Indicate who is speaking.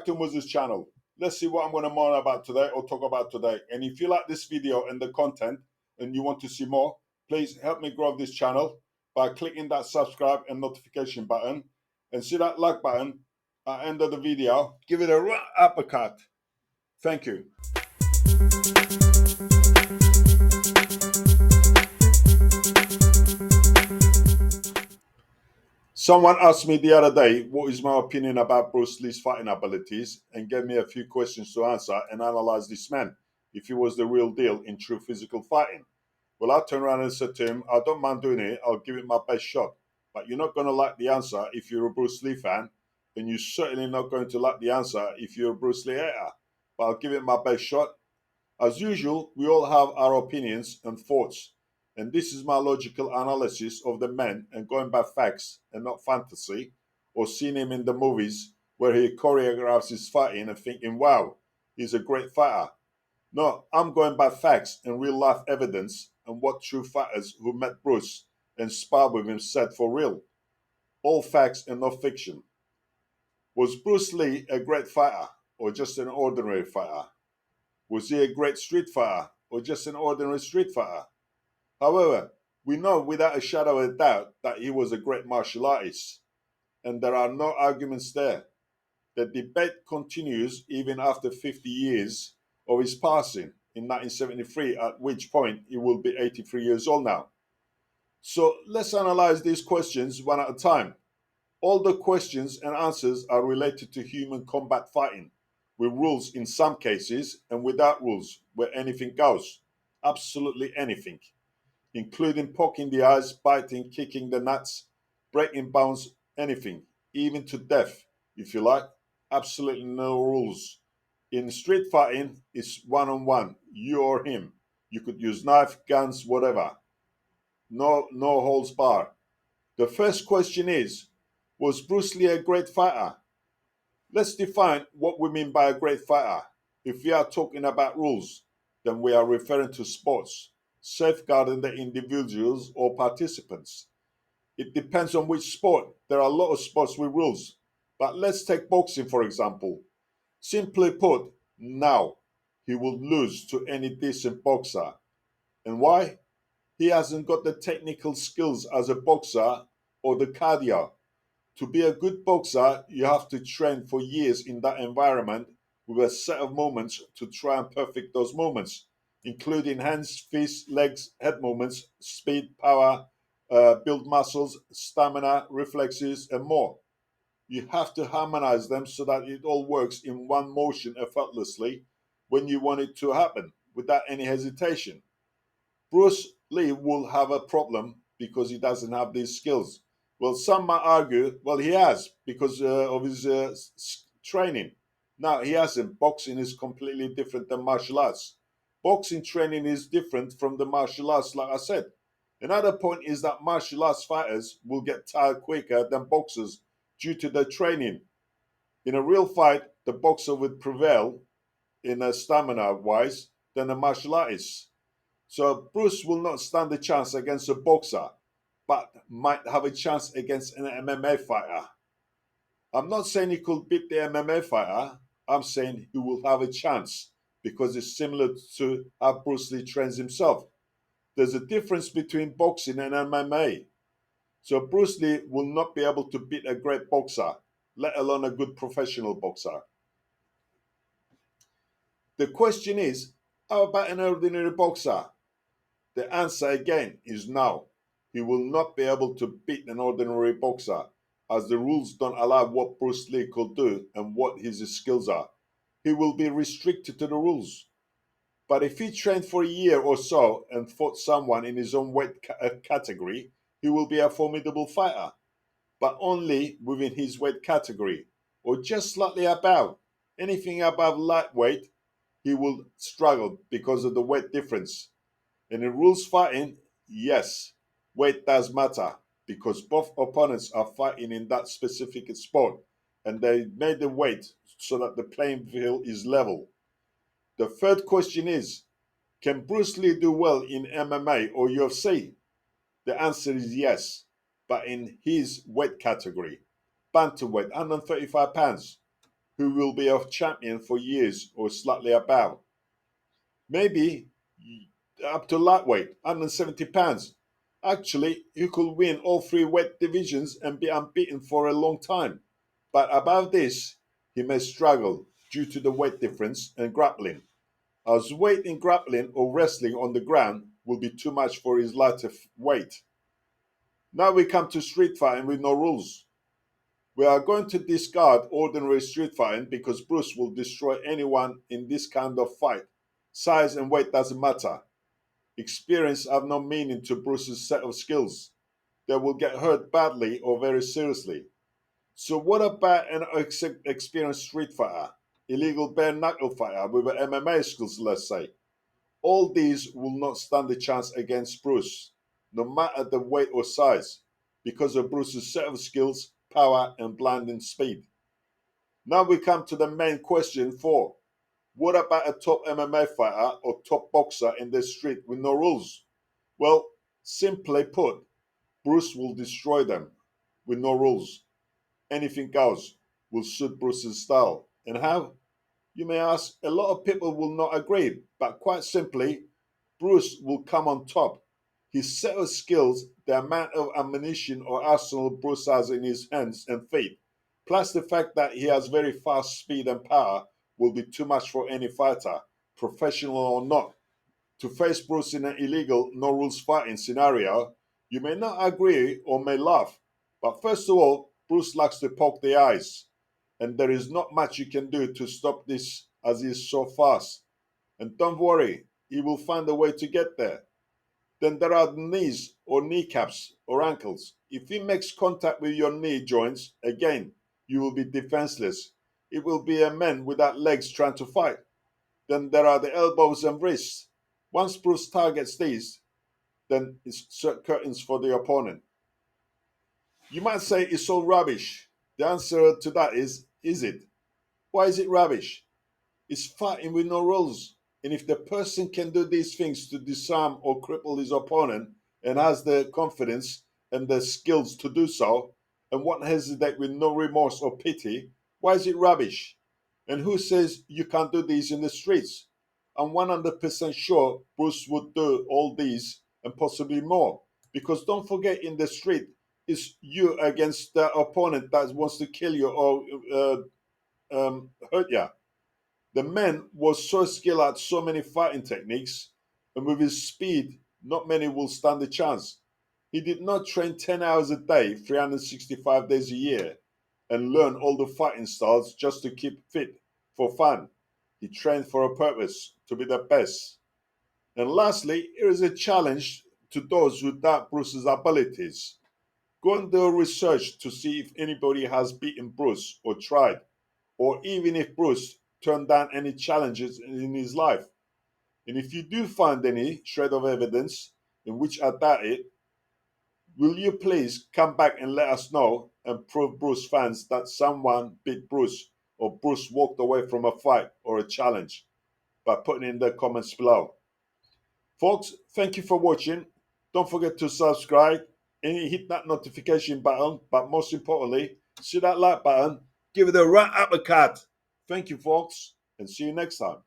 Speaker 1: to Moses channel. Let's see what I'm going to moan about today or talk about today. And if you like this video and the content and you want to see more, please help me grow this channel by clicking that subscribe and notification button, and see that like button at the end of the video. Give it a right uppercut. Thank you. Someone asked me the other day what is my opinion about Bruce Lee's fighting abilities, and gave me a few questions to answer and analyze this man if he was the real deal in true physical fighting. Well, I turned around and said to him, I don't mind doing it, I'll give it my best shot. But you're not going to like the answer if you're a Bruce Lee fan, and you're certainly not going to like the answer if you're a Bruce Lee hater. But I'll give it my best shot. As usual, we all have our opinions and thoughts, and this is my logical analysis of the man and going by facts and not fantasy, or seeing him in the movies where he choreographs his fighting and thinking, wow, he's a great fighter. No, I'm going by facts and real life evidence and what true fighters who met Bruce and sparred with him said for real. All facts and no fiction. Was Bruce Lee a great fighter or just an ordinary fighter? Was he a great street fighter or just an ordinary street fighter? However, we know without a shadow of a doubt that he was a great martial artist, and there are no arguments there. The debate continues even after 50 years of his passing in 1973, at which point he will be 83 years old now. So let's analyze these questions one at a time. All the questions and answers are related to human combat fighting, with rules in some cases and without rules, where anything goes. Absolutely anything, including poking the eyes, biting, kicking the nuts, breaking bones, anything, even to death, if you like. Absolutely no rules. In street fighting, it's one-on-one, you or him. You could use knife, guns, whatever. No holds barred. The first question is, was Bruce Lee a great fighter? Let's define what we mean by a great fighter. If we are talking about rules, then we are referring to sports, safeguarding the individuals or participants. It depends on which sport. There are a lot of sports with rules. But let's take boxing, for example. Simply put, now he will lose to any decent boxer. And why? He hasn't got the technical skills as a boxer or the cardio. To be a good boxer, you have to train for years in that environment with a set of movements to try and perfect those movements, including hands, fists, legs, head movements, speed, power, build muscles, stamina, reflexes, and more. You have to harmonize them so that it all works in one motion effortlessly when you want it to happen without any hesitation. Bruce Lee will have a problem because he doesn't have these skills. Well, some might argue, well, he has because of his training. Now, he hasn't. Boxing is completely different than martial arts. Boxing training is different from the martial arts, like I said. Another point is that martial arts fighters will get tired quicker than boxers due to their training. In a real fight, the boxer would prevail in a stamina-wise than a martial artist. So Bruce will not stand a chance against a boxer, but might have a chance against an MMA fighter. I'm not saying he could beat the MMA fighter. I'm saying he will have a chance because it's similar to how Bruce Lee trains himself. There's a difference between boxing and MMA. So Bruce Lee will not be able to beat a great boxer, let alone a good professional boxer. The question is, how about an ordinary boxer? The answer again is no. He will not be able to beat an ordinary boxer, as the rules don't allow what Bruce Lee could do and what his skills are. He will be restricted to the rules. But if he trained for a year or so and fought someone in his own weight category, he will be a formidable fighter, but only within his weight category, or just slightly above. Anything above lightweight, he will struggle because of the weight difference. And in rules fighting, yes, weight does matter because both opponents are fighting in that specific sport, and they made the weight so that the playing field is level. The third question is, can Bruce Lee do well in MMA or UFC? The answer is yes, but in his weight category, bantamweight, 135 pounds. who will be a champion for years or slightly above. Maybe up to lightweight, 170 pounds. Actually, he could win all three weight divisions and be unbeaten for a long time. But above this, he may struggle due to the weight difference and grappling, as weight in grappling or wrestling on the ground will be too much for his lighter weight. Now we come to street fighting with no rules. We are going to discard ordinary street fighting because Bruce will destroy anyone in this kind of fight. Size and weight doesn't matter. Experience have no meaning to Bruce's set of skills. They will get hurt badly or very seriously. So what about an experienced street fighter? Illegal bare knuckle fighter with MMA skills, let's say. All these will not stand a chance against Bruce, no matter the weight or size, because of Bruce's set of skills, power, and blinding speed. Now we come to the main question for what about a top MMA fighter or top boxer in the street with no rules? Well, simply put, Bruce will destroy them with no rules. Anything goes will suit Bruce's style. And how? You may ask, a lot of people will not agree, but quite simply, Bruce will come on top. His set of skills, the amount of ammunition or arsenal Bruce has in his hands and feet, plus the fact that he has very fast speed and power, will be too much for any fighter, professional or not. To face Bruce in an illegal, no rules fighting scenario, you may not agree or may laugh. But first of all, Bruce likes to poke the eyes, and there is not much you can do to stop this as he is so fast. And don't worry, he will find a way to get there. Then there are the knees or kneecaps or ankles. If he makes contact with your knee joints, again, you will be defenseless. It will be a man without legs trying to fight. Then there are the elbows and wrists. Once Bruce targets these, then it's curtains for the opponent. You might say it's all rubbish. The answer to that is it? Why is it rubbish? It's fighting with no rules. And if the person can do these things to disarm or cripple his opponent and has the confidence and the skills to do so, and won't hesitate with no remorse or pity, why is it rubbish? And who says you can't do these in the streets? I'm 100% sure Bruce would do all these and possibly more. Because don't forget, in the street, it's you against the opponent that wants to kill you or hurt you. The man was so skilled at so many fighting techniques, and with his speed, not many will stand a chance. He did not train 10 hours a day, 365 days a year, and learn all the fighting styles just to keep fit for fun. He trained for a purpose, to be the best. And lastly, here is a challenge to those who doubt Bruce's abilities. Go and do research to see if anybody has beaten Bruce or tried, or even if Bruce turned down any challenges in his life. And if you do find any shred of evidence, in which I doubt it, will you please come back and let us know and prove Bruce fans that someone beat Bruce or Bruce walked away from a fight or a challenge by putting in the comments below. Folks, thank you for watching. Don't forget to subscribe and hit that notification button, but most importantly, see that like button, give it a right uppercut. Thank you, folks, and see you next time.